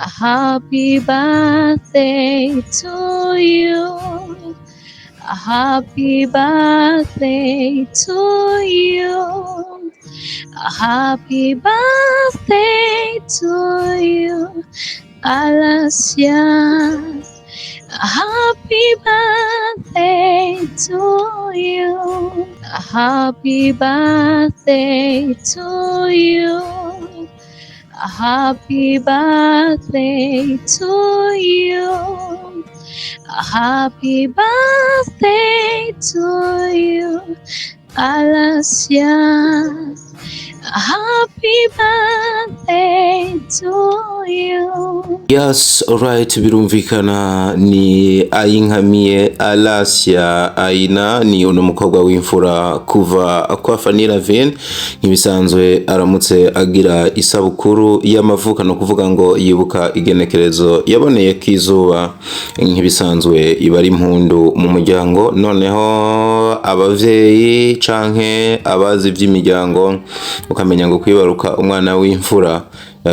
A happy birthday to you. A happy birthday to you. A happy birthday to you, Alacia. A happy birthday to you. A happy birthday to you. A happy birthday to you. A happy birthday to you, Alacia. A happy birthday to you. Yes, alright, birumvikana ni ayinkamiye Alacia Ayina, ni uno mukobwa w'imfura kuva kwa Fanny Lavine. Nkibisanzwe aramutse agira isabukuru y'amavuka, no kuvuga ngo yibuka igenekerezo yaboneye kizuba. Nkibisanzwe iba ari impundu mu muryango, noneho abavyeyi canke abazi vy'imiryango ukamenya ngo kwibaruka umwana w'imfura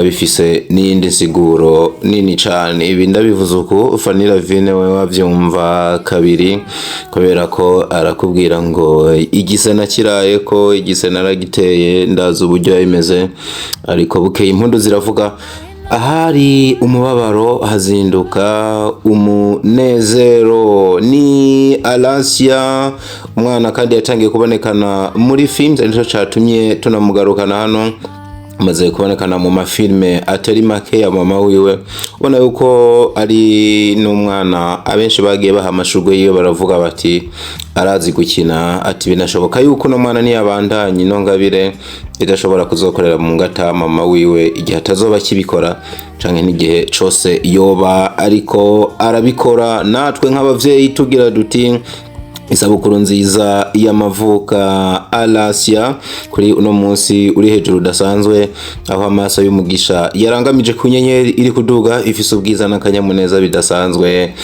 bifise n'indi nsiguro nini cyane. Ibi ndabivuze uko Fanny Lavine we wavyumva kabiri, kubera ko arakubwira ngo igise nakiraye ko igise naragiteye ndaza uburyo bimeze, ariko bukeye impundu ziravuga. Ahari umubabaro hazinduka umunezero. Ni Alacia, umwana kandi yatangiye kubonekana muri films, nico catumye tunamugarukana hano. Amaze kubonekana mu mafilme atari make ya mama wiwe, ubona yuko ari n'umwana abenshi bagiye baha amashurwe yiwe, baravuga bati arazi gukina, ati binashoboka yuko no mwana ni yabandanye no ngabire idashobora kuzokorera mu ngata mama wiwe igihe atazoba kibikora canke n'igihe cose yoba ariko arabikora. Natwe nk'abavyeyi tugira duti isabukuru nziza y'amavuka Alacia, kuri uno munsi uri hejuru dasanzwe, aho amaso y'umugisha yarangamije ku nyenyeri iri kuduga ifise ubwiza n'akanyamuneza bidasanzwe.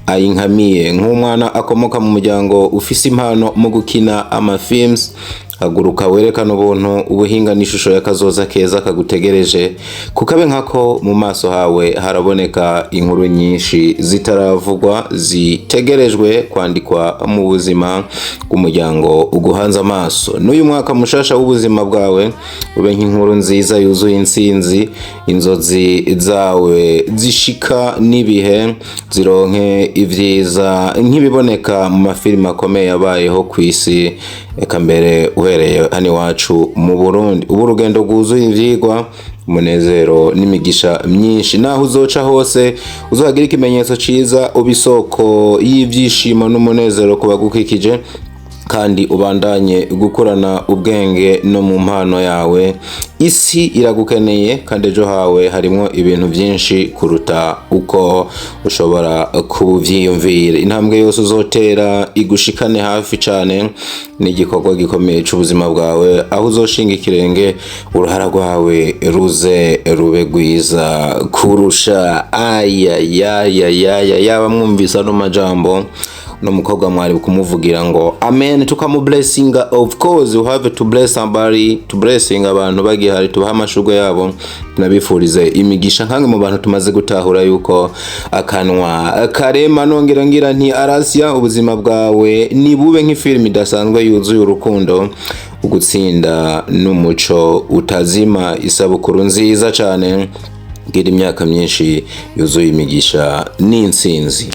Ayinkamiye nk'umwana akomoka mu muryango ufise impano mu gukina amafilms, haguruka werekana ubuntu, ubuhinga n'ishusho y'akazoza keza kagutegereje. Kukabe nkako mu maso hawe haraboneka inkuru nyinshi zitaravugwa zitegerejwe kwandikwa mu buzima bw'umuryango uguhanze amaso. N'uyu mwaka mushasha w'ubuzima bwawe ube nk'inkuru nziza yuzuye insinzi, inzozi zawe zishika n'ibihe, zironke ivyiza nk'ibiboneka mu mafilime akomeye yabayeho ku isi, eka mbere uhereye hano iwacu mu Burundi. Ubu urugendo rwuzuye ivyigwa, umunezero n'imigisha myinshi. Naho uzoca hose uzohagira ikimenyetso ciza, ubisoko y'ivyishimo n'umunezero kubagukikije, kandi ubandanye gukurana ubwenge no mu mpano yawe. Isi iragukeneye kandi ejo hawe harimo ibintu byinshi kuruta uko ushobora kuvyiyumvira. Intambwe yose uzotera igushikane hafi cyane n'igikorwa gikomeye cy'ubuzima bwawe, aho uzoshinga ikirenge uruhara rwawe ruze rube gwiza kurusha. Yaba mwumvisa no majambo no mukobwa mwari kumuvugira ngo amen, tukamublessinga. Of course you have to bless somebody, to blessing abantu bagihari, tubaha amashurwe yabo, tunabifurize imigisha. Nkange mu bantu tumaze gutahura yuko akanwa karema, nongera ngira nti Alacia, ubuzima bwawe ni bube nk'ifilm idasanzwe yuzuye urukundo, ugutsinda n'umuco utazima. Isabukuru nziza cyane, gira imyaka myinshi yuzuye imigisha n'insinzi.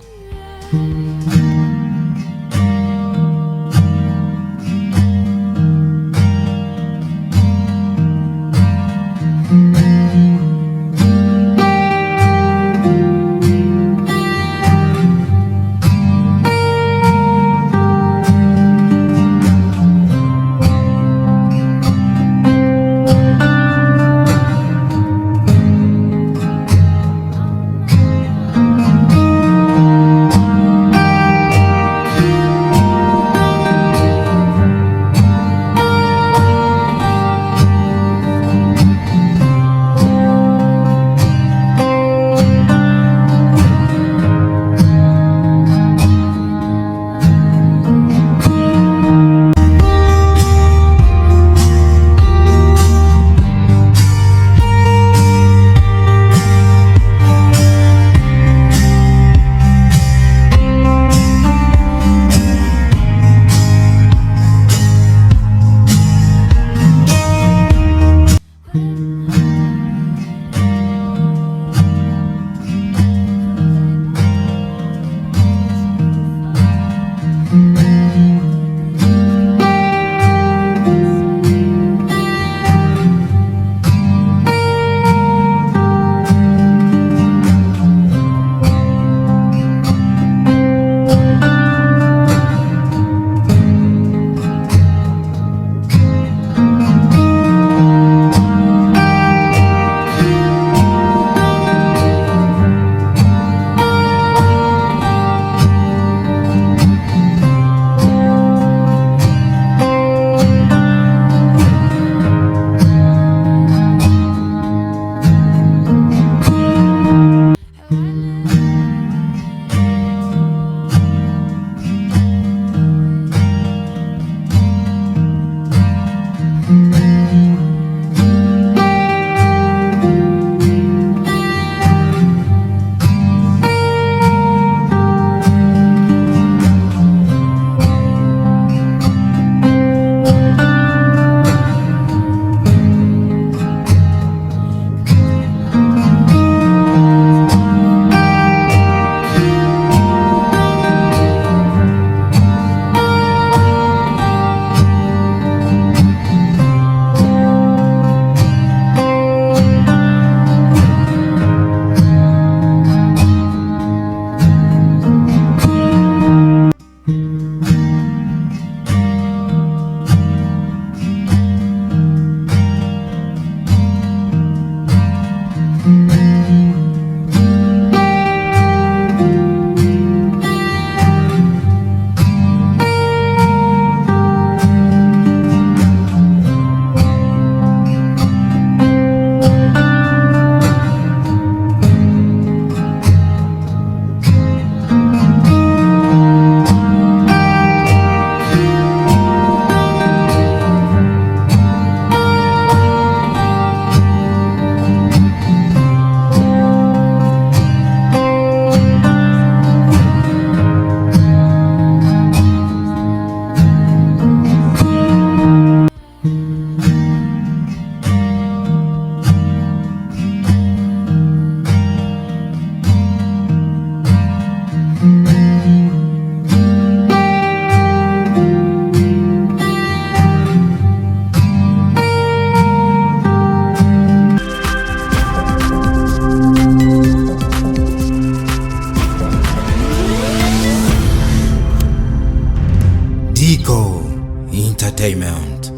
Tico Entertainment.